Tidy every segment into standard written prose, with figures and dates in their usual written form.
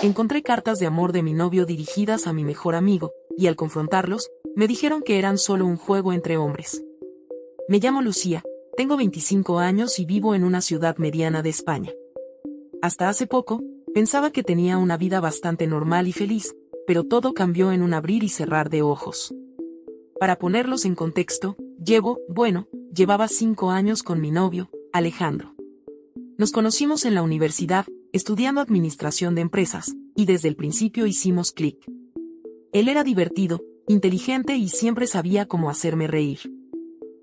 Encontré cartas de amor de mi novio dirigidas a mi mejor amigo, y al confrontarlos, me dijeron que eran solo un juego entre hombres. Me llamo Lucía, tengo 25 años y vivo en una ciudad mediana de España. Hasta hace poco, pensaba que tenía una vida bastante normal y feliz, pero todo cambió en un abrir y cerrar de ojos. Para ponerlos en contexto, llevaba 5 años con mi novio, Alejandro. Nos conocimos en la universidad, estudiando administración de empresas, y desde el principio hicimos clic. Él era divertido, inteligente y siempre sabía cómo hacerme reír.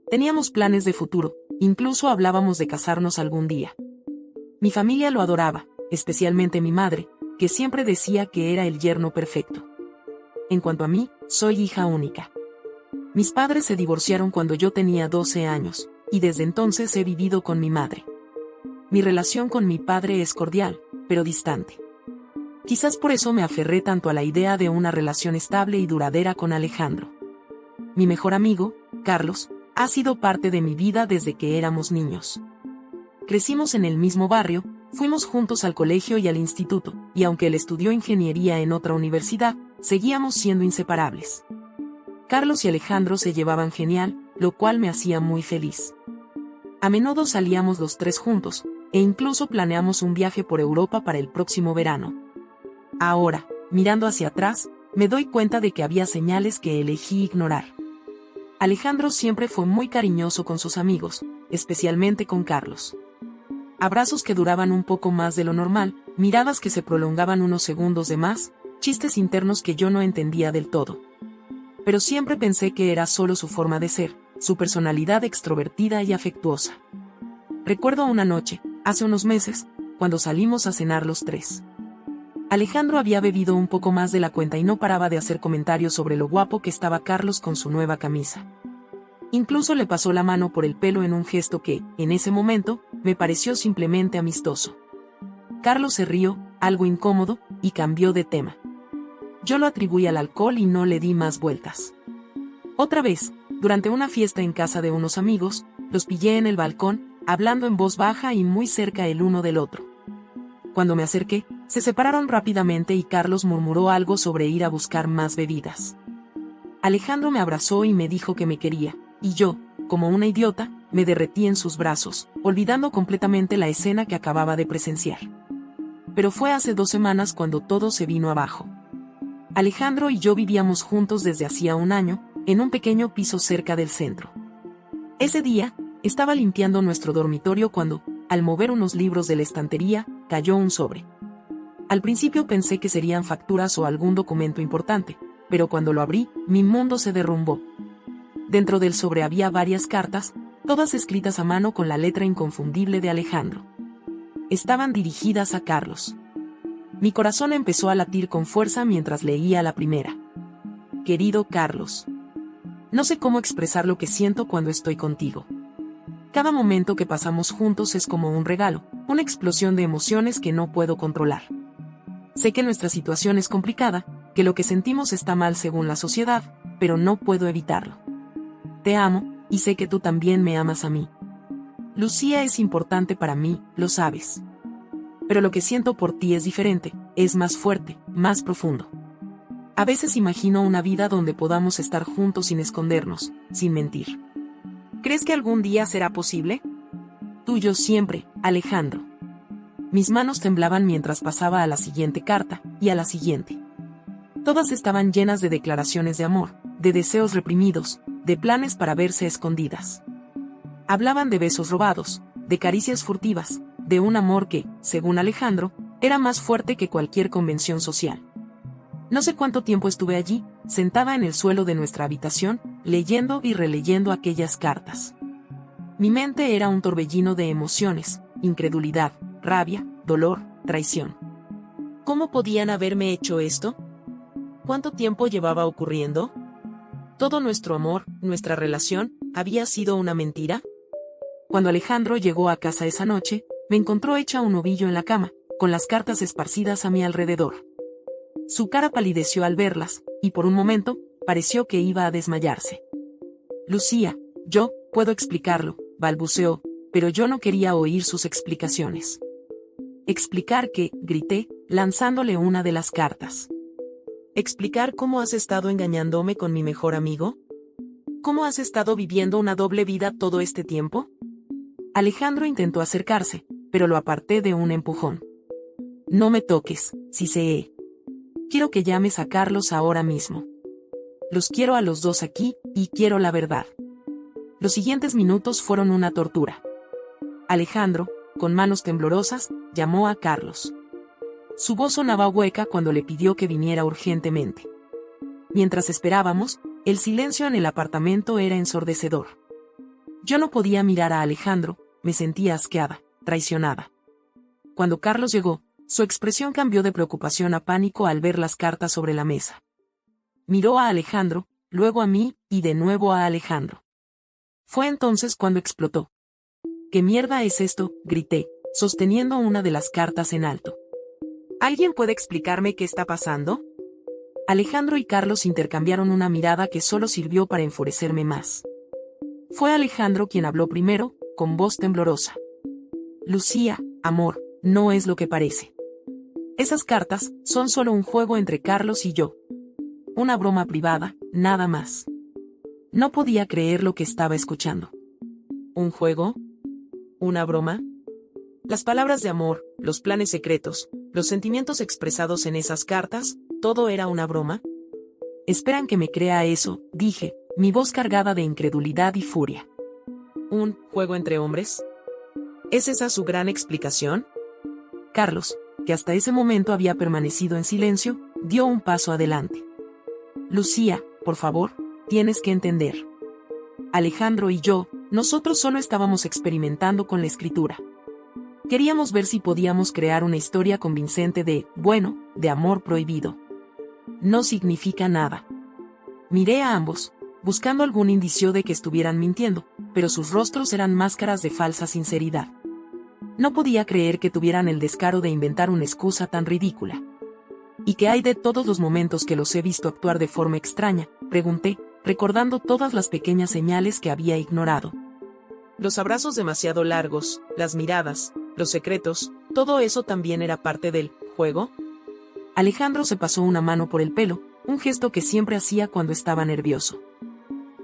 Teníamos planes de futuro, incluso hablábamos de casarnos algún día. Mi familia lo adoraba, especialmente mi madre, que siempre decía que era el yerno perfecto. En cuanto a mí, soy hija única. Mis padres se divorciaron cuando yo tenía 12 años, y desde entonces he vivido con mi madre. Mi relación con mi padre es cordial, pero distante. Quizás por eso me aferré tanto a la idea de una relación estable y duradera con Alejandro. Mi mejor amigo, Carlos, ha sido parte de mi vida desde que éramos niños. Crecimos en el mismo barrio, fuimos juntos al colegio y al instituto, y aunque él estudió ingeniería en otra universidad, seguíamos siendo inseparables. Carlos y Alejandro se llevaban genial, lo cual me hacía muy feliz. A menudo salíamos los tres juntos, e incluso planeamos un viaje por Europa para el próximo verano. Ahora, mirando hacia atrás, me doy cuenta de que había señales que elegí ignorar. Alejandro siempre fue muy cariñoso con sus amigos, especialmente con Carlos. Abrazos que duraban un poco más de lo normal, miradas que se prolongaban unos segundos de más, chistes internos que yo no entendía del todo. Pero siempre pensé que era solo su forma de ser, su personalidad extrovertida y afectuosa. Recuerdo una noche, hace unos meses, cuando salimos a cenar los tres. Alejandro había bebido un poco más de la cuenta y no paraba de hacer comentarios sobre lo guapo que estaba Carlos con su nueva camisa. Incluso le pasó la mano por el pelo en un gesto que, en ese momento, me pareció simplemente amistoso. Carlos se rió, algo incómodo, y cambió de tema. Yo lo atribuí al alcohol y no le di más vueltas. Otra vez, durante una fiesta en casa de unos amigos, los pillé en el balcón, hablando en voz baja y muy cerca el uno del otro. Cuando me acerqué, se separaron rápidamente y Carlos murmuró algo sobre ir a buscar más bebidas. Alejandro me abrazó y me dijo que me quería, y yo, como una idiota, me derretí en sus brazos, olvidando completamente la escena que acababa de presenciar. Pero fue hace 2 semanas cuando todo se vino abajo. Alejandro y yo vivíamos juntos desde hacía un año, en un pequeño piso cerca del centro. Ese día, estaba limpiando nuestro dormitorio cuando, al mover unos libros de la estantería, cayó un sobre. Al principio pensé que serían facturas o algún documento importante, pero cuando lo abrí, mi mundo se derrumbó. Dentro del sobre había varias cartas, todas escritas a mano con la letra inconfundible de Alejandro. Estaban dirigidas a Carlos. Mi corazón empezó a latir con fuerza mientras leía la primera. Querido Carlos. No sé cómo expresar lo que siento cuando estoy contigo. Cada momento que pasamos juntos es como un regalo, una explosión de emociones que no puedo controlar. Sé que nuestra situación es complicada, que lo que sentimos está mal según la sociedad, pero no puedo evitarlo. Te amo, y sé que tú también me amas a mí. Lucía es importante para mí, lo sabes. Pero lo que siento por ti es diferente, es más fuerte, más profundo. A veces imagino una vida donde podamos estar juntos sin escondernos, sin mentir. ¿Crees que algún día será posible? Tuyo siempre, Alejandro. Mis manos temblaban mientras pasaba a la siguiente carta, y a la siguiente. Todas estaban llenas de declaraciones de amor, de deseos reprimidos, de planes para verse a escondidas. Hablaban de besos robados, de caricias furtivas, de un amor que, según Alejandro, era más fuerte que cualquier convención social. No sé cuánto tiempo estuve allí, sentada en el suelo de nuestra habitación, leyendo y releyendo aquellas cartas. Mi mente era un torbellino de emociones, incredulidad, rabia, dolor, traición. ¿Cómo podían haberme hecho esto? ¿Cuánto tiempo llevaba ocurriendo? ¿Todo nuestro amor, nuestra relación, había sido una mentira? Cuando Alejandro llegó a casa esa noche, me encontró hecha un ovillo en la cama, con las cartas esparcidas a mi alrededor. Su cara palideció al verlas, y por un momento, pareció que iba a desmayarse. Lucía, yo puedo explicarlo, balbuceó, pero yo no quería oír sus explicaciones. ¿Explicar qué? Grité, lanzándole una de las cartas. ¿Explicar cómo has estado engañándome con mi mejor amigo? ¿Cómo has estado viviendo una doble vida todo este tiempo? Alejandro intentó acercarse, pero lo aparté de un empujón. No me toques, Ciseé. Quiero que llames a Carlos ahora mismo. Los quiero a los dos aquí, y quiero la verdad. Los siguientes minutos fueron una tortura. Alejandro, con manos temblorosas, llamó a Carlos. Su voz sonaba hueca cuando le pidió que viniera urgentemente. Mientras esperábamos, el silencio en el apartamento era ensordecedor. Yo no podía mirar a Alejandro, me sentía asqueada, traicionada. Cuando Carlos llegó, su expresión cambió de preocupación a pánico al ver las cartas sobre la mesa. Miró a Alejandro, luego a mí, y de nuevo a Alejandro. Fue entonces cuando explotó. ¿Qué mierda es esto?, grité, sosteniendo una de las cartas en alto. ¿Alguien puede explicarme qué está pasando? Alejandro y Carlos intercambiaron una mirada que solo sirvió para enfurecerme más. Fue Alejandro quien habló primero, con voz temblorosa. Lucía, amor, no es lo que parece. Esas cartas son solo un juego entre Carlos y yo. Una broma privada, nada más. No podía creer lo que estaba escuchando. ¿Un juego? ¿Una broma? Las palabras de amor, los planes secretos, los sentimientos expresados en esas cartas, ¿todo era una broma? Esperan que me crea eso, dije, mi voz cargada de incredulidad y furia. ¿Un juego entre hombres? ¿Es esa su gran explicación? Carlos, que hasta ese momento había permanecido en silencio, dio un paso adelante. Lucía, por favor, tienes que entender. Alejandro y yo, nosotros solo estábamos experimentando con la escritura. Queríamos ver si podíamos crear una historia convincente de amor prohibido. No significa nada. Miré a ambos, buscando algún indicio de que estuvieran mintiendo, pero sus rostros eran máscaras de falsa sinceridad. No podía creer que tuvieran el descaro de inventar una excusa tan ridícula. ¿Y qué hay de todos los momentos que los he visto actuar de forma extraña?, pregunté, recordando todas las pequeñas señales que había ignorado. Los abrazos demasiado largos, las miradas, los secretos, ¿todo eso también era parte del juego? Alejandro se pasó una mano por el pelo, un gesto que siempre hacía cuando estaba nervioso.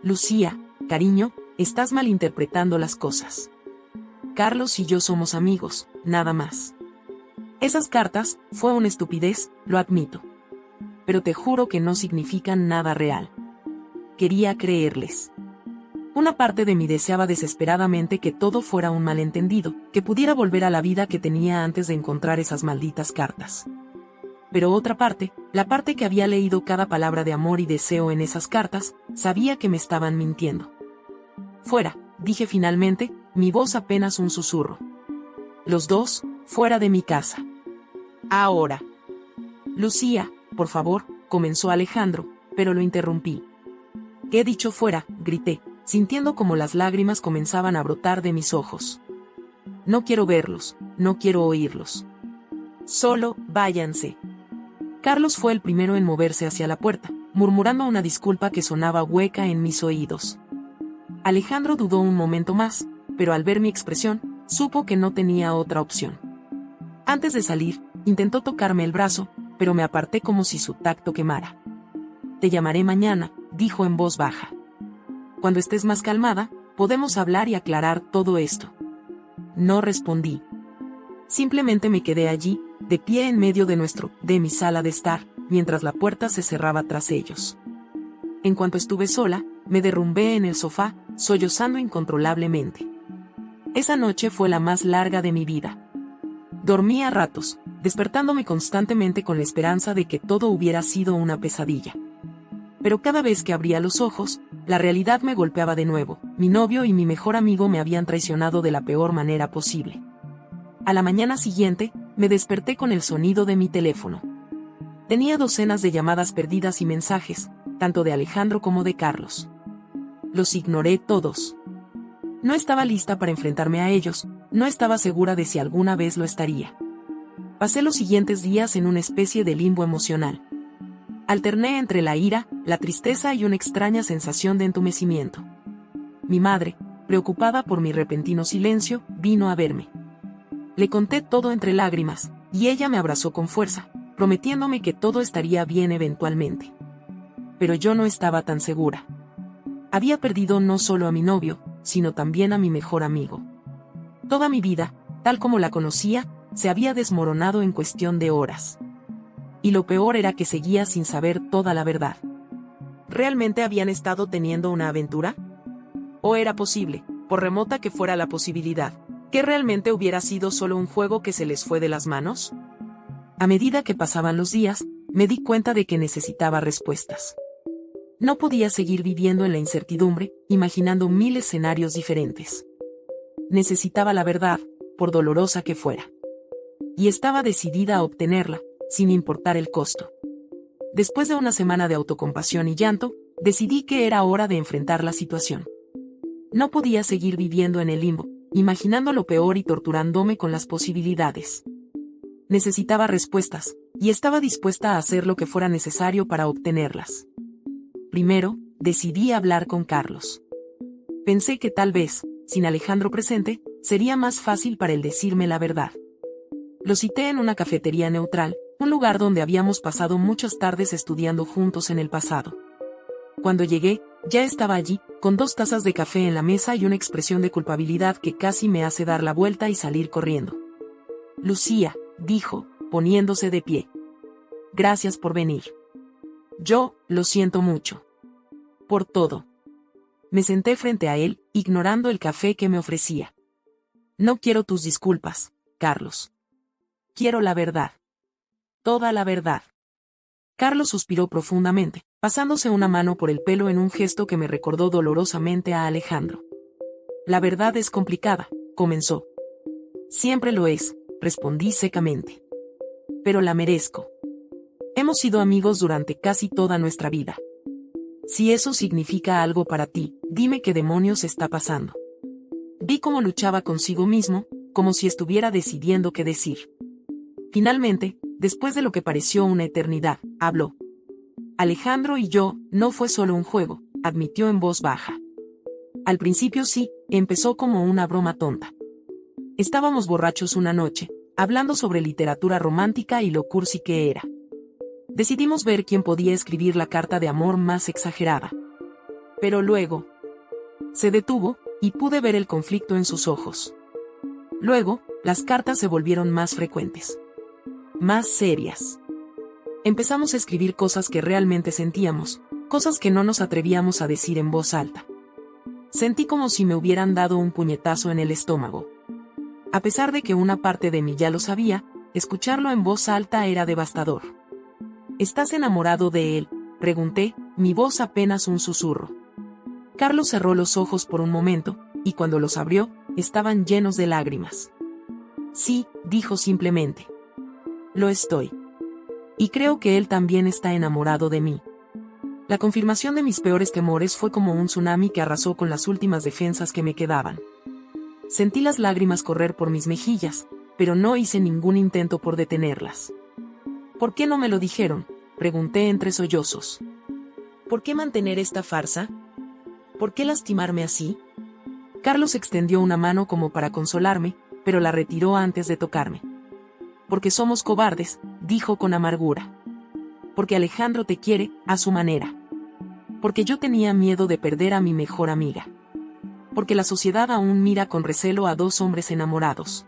Lucía, cariño, estás malinterpretando las cosas. Carlos y yo somos amigos, nada más. Esas cartas, fue una estupidez, lo admito. Pero te juro que no significan nada real. Quería creerles. Una parte de mí deseaba desesperadamente que todo fuera un malentendido, que pudiera volver a la vida que tenía antes de encontrar esas malditas cartas. Pero otra parte, la parte que había leído cada palabra de amor y deseo en esas cartas, sabía que me estaban mintiendo. Fuera, dije finalmente, mi voz apenas un susurro. Los dos, fuera de mi casa. Ahora. Lucía, por favor, comenzó Alejandro, pero lo interrumpí. ¿Qué he dicho fuera?, grité, sintiendo como las lágrimas comenzaban a brotar de mis ojos. No quiero verlos, no quiero oírlos. Solo, váyanse. Carlos fue el primero en moverse hacia la puerta, murmurando una disculpa que sonaba hueca en mis oídos. Alejandro dudó un momento más, pero al ver mi expresión, supo que no tenía otra opción. Antes de salir, intentó tocarme el brazo, pero me aparté como si su tacto quemara. Te llamaré mañana, dijo en voz baja. Cuando estés más calmada, podemos hablar y aclarar todo esto. No respondí. Simplemente me quedé allí, de pie en medio de mi sala de estar, mientras la puerta se cerraba tras ellos. En cuanto estuve sola, me derrumbé en el sofá, sollozando incontrolablemente. Esa noche fue la más larga de mi vida. Dormí a ratos, despertándome constantemente con la esperanza de que todo hubiera sido una pesadilla. Pero cada vez que abría los ojos, la realidad me golpeaba de nuevo. Mi novio y mi mejor amigo me habían traicionado de la peor manera posible. A la mañana siguiente, me desperté con el sonido de mi teléfono. Tenía docenas de llamadas perdidas y mensajes, tanto de Alejandro como de Carlos. Los ignoré todos. No estaba lista para enfrentarme a ellos, no estaba segura de si alguna vez lo estaría. Pasé los siguientes días en una especie de limbo emocional. Alterné entre la ira, la tristeza y una extraña sensación de entumecimiento. Mi madre, preocupada por mi repentino silencio, vino a verme. Le conté todo entre lágrimas, y ella me abrazó con fuerza, prometiéndome que todo estaría bien eventualmente. Pero yo no estaba tan segura. Había perdido no solo a mi novio, sino también a mi mejor amigo. Toda mi vida, tal como la conocía, se había desmoronado en cuestión de horas. Y lo peor era que seguía sin saber toda la verdad. ¿Realmente habían estado teniendo una aventura? ¿O era posible, por remota que fuera la posibilidad, que realmente hubiera sido solo un juego que se les fue de las manos? A medida que pasaban los días, me di cuenta de que necesitaba respuestas. No podía seguir viviendo en la incertidumbre, imaginando 1000 escenarios diferentes. Necesitaba la verdad, por dolorosa que fuera. Y estaba decidida a obtenerla, sin importar el costo. Después de una semana de autocompasión y llanto, decidí que era hora de enfrentar la situación. No podía seguir viviendo en el limbo, imaginando lo peor y torturándome con las posibilidades. Necesitaba respuestas, y estaba dispuesta a hacer lo que fuera necesario para obtenerlas. Primero, decidí hablar con Carlos. Pensé que tal vez, sin Alejandro presente, sería más fácil para él decirme la verdad. Lo cité en una cafetería neutral, un lugar donde habíamos pasado muchas tardes estudiando juntos en el pasado. Cuando llegué, ya estaba allí, con 2 tazas de café en la mesa y una expresión de culpabilidad que casi me hace dar la vuelta y salir corriendo. Lucía, dijo, poniéndose de pie. Gracias por venir. Yo, lo siento mucho. Por todo. Me senté frente a él, ignorando el café que me ofrecía. No quiero tus disculpas, Carlos. Quiero la verdad. Toda la verdad. Carlos suspiró profundamente, pasándose una mano por el pelo en un gesto que me recordó dolorosamente a Alejandro. La verdad es complicada, comenzó. Siempre lo es, respondí secamente. Pero la merezco. Hemos sido amigos durante casi toda nuestra vida. Si eso significa algo para ti, dime qué demonios está pasando. Vi cómo luchaba consigo mismo, como si estuviera decidiendo qué decir. Finalmente, después de lo que pareció una eternidad, habló. Alejandro y yo, no fue solo un juego, admitió en voz baja. Al principio sí, empezó como una broma tonta. Estábamos borrachos una noche, hablando sobre literatura romántica y lo cursi que era. Decidimos ver quién podía escribir la carta de amor más exagerada. Pero luego, se detuvo, y pude ver el conflicto en sus ojos. Luego, las cartas se volvieron más frecuentes. Más serias. Empezamos a escribir cosas que realmente sentíamos, cosas que no nos atrevíamos a decir en voz alta. Sentí como si me hubieran dado un puñetazo en el estómago. A pesar de que una parte de mí ya lo sabía, escucharlo en voz alta era devastador. ¿Estás enamorado de él?, pregunté, mi voz apenas un susurro. Carlos cerró los ojos por un momento, y cuando los abrió, estaban llenos de lágrimas. Sí, dijo simplemente. Lo estoy. Y creo que él también está enamorado de mí. La confirmación de mis peores temores fue como un tsunami que arrasó con las últimas defensas que me quedaban. Sentí las lágrimas correr por mis mejillas, pero no hice ningún intento por detenerlas. ¿Por qué no me lo dijeron?, pregunté entre sollozos. ¿Por qué mantener esta farsa? ¿Por qué lastimarme así? Carlos extendió una mano como para consolarme, pero la retiró antes de tocarme. Porque somos cobardes, dijo con amargura. Porque Alejandro te quiere, a su manera. Porque yo tenía miedo de perder a mi mejor amiga. Porque la sociedad aún mira con recelo a 2 hombres enamorados.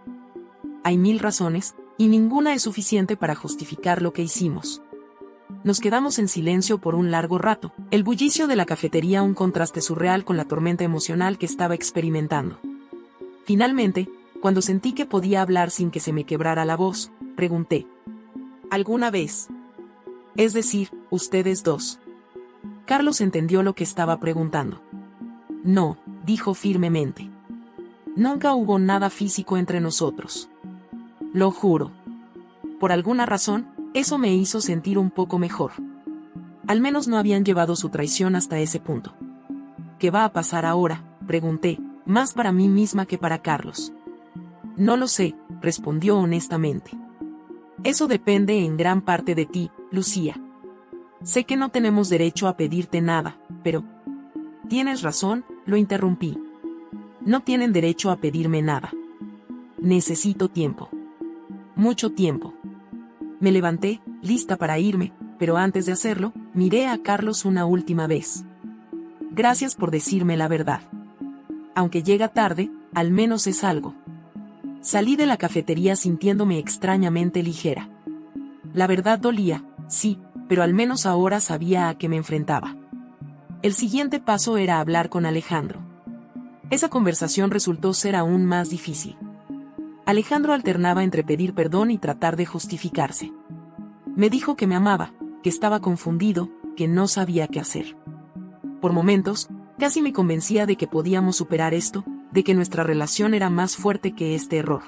Hay 1000 razones, y ninguna es suficiente para justificar lo que hicimos. Nos quedamos en silencio por un largo rato, el bullicio de la cafetería un contraste surreal con la tormenta emocional que estaba experimentando. Finalmente, cuando sentí que podía hablar sin que se me quebrara la voz, pregunté. ¿Alguna vez? Es decir, ustedes 2. Carlos entendió lo que estaba preguntando. No, dijo firmemente. Nunca hubo nada físico entre nosotros. Lo juro. Por alguna razón, eso me hizo sentir un poco mejor. Al menos no habían llevado su traición hasta ese punto. ¿Qué va a pasar ahora?, pregunté, más para mí misma que para Carlos. No lo sé, respondió honestamente. Eso depende en gran parte de ti, Lucía. Sé que no tenemos derecho a pedirte nada, pero... Tienes razón, lo interrumpí. No tienen derecho a pedirme nada. Necesito tiempo. Mucho tiempo. Me levanté, lista para irme, pero antes de hacerlo, miré a Carlos una última vez. Gracias por decirme la verdad. Aunque llega tarde, al menos es algo. Salí de la cafetería sintiéndome extrañamente ligera. La verdad dolía, sí, pero al menos ahora sabía a qué me enfrentaba. El siguiente paso era hablar con Alejandro. Esa conversación resultó ser aún más difícil. Alejandro alternaba entre pedir perdón y tratar de justificarse. Me dijo que me amaba, que estaba confundido, que no sabía qué hacer. Por momentos, casi me convencía de que podíamos superar esto, de que nuestra relación era más fuerte que este error.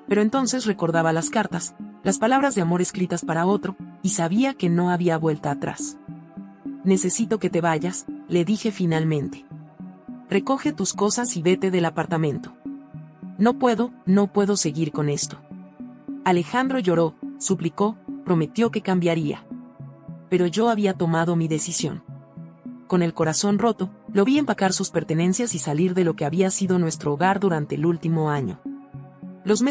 Pero entonces recordaba las cartas, las palabras de amor escritas para otro, y sabía que no había vuelta atrás. Necesito que te vayas, le dije finalmente. Recoge tus cosas y vete del apartamento. No puedo seguir con esto. Alejandro lloró, suplicó, prometió que cambiaría. Pero yo había tomado mi decisión. Con el corazón roto, lo vi empacar sus pertenencias y salir de lo que había sido nuestro hogar durante el último año. Los meses